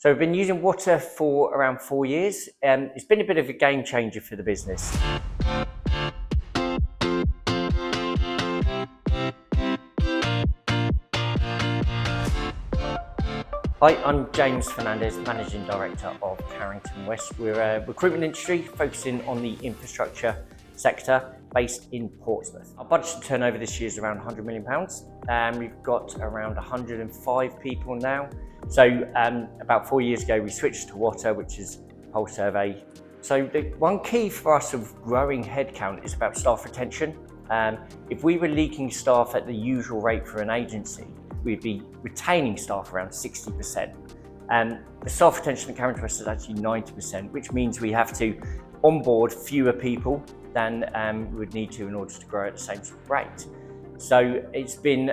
So we've been using Wotter for around 4 years. It's been a bit of a game changer for the business. Hi, I'm James Fernandez, Managing Director of Carrington West. We're a recruitment industry focusing on the infrastructure sector based in Portsmouth. Our budget turnover this year is around £100 million. We've got around 105 people now. So about 4 years ago, we switched to Wotter, which is pulse survey. So the one key for us of growing headcount is about staff retention. If we were leaking staff at the usual rate for an agency, we'd be retaining staff around 60%. The staff retention at Carrington West is actually 90%, which means we have to onboard fewer people than we would need to in order to grow at the same sort of rate. So it's been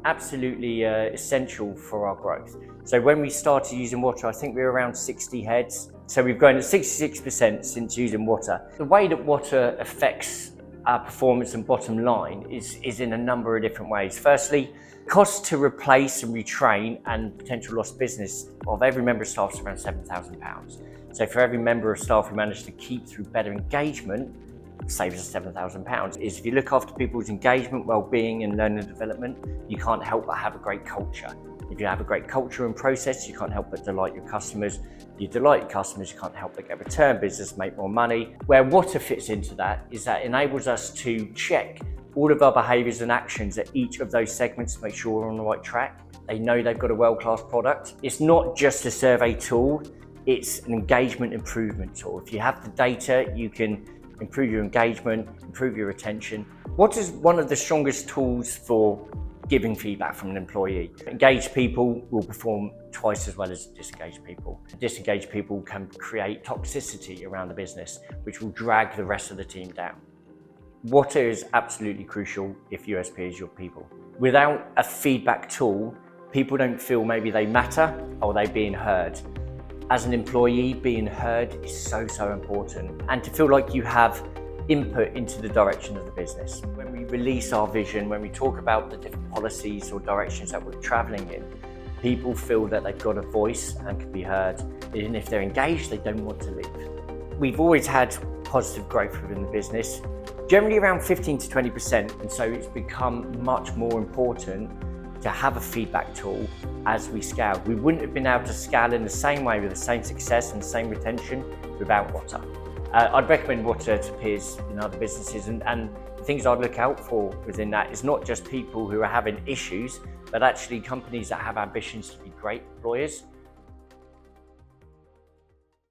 absolutely essential for our growth. So when we started using Wotter, I think we were around 60 heads. So we've grown at 66% since using Wotter. The way that Wotter affects our performance and bottom line is in a number of different ways. Firstly, cost to replace and retrain and potential lost business of every member of staff is around £7,000. So for every member of staff we manage to keep through better engagement, saves us £7,000. If you look after people's engagement, well-being and learning development, you can't help but have a great culture. If you have a great culture and process, you can't help but delight your customers. If you delight your customers, you can't help but get return business, make more money. Where Wotter fits into that is that it enables us to check all of our behaviours and actions at each of those segments to make sure we're on the right track. They know they've got a world-class product. It's not just a survey tool, it's an engagement improvement tool. If you have the data, you can improve your engagement, improve your retention. What is one of the strongest tools for giving feedback from an employee? Engaged people will perform twice as well as disengaged people. Disengaged people can create toxicity around the business, which will drag the rest of the team down. Wotter is absolutely crucial if USP is your people. Without a feedback tool, people don't feel maybe they matter or they're being heard. As an employee, being heard is so important, and to feel like you have input into the direction of the business. When we release our vision, when we talk about the different policies or directions that we're traveling in, people feel that they've got a voice and can be heard. And if they're engaged, they don't want to leave. We've always had positive growth within the business, generally around 15 to 20%, and so it's become much more important to have a feedback tool as we scale. We wouldn't have been able to scale in the same way with the same success and the same retention without Wotter. I'd recommend Wotter to peers in other businesses, and the things I'd look out for within that is not just people who are having issues, but actually companies that have ambitions to be great employers.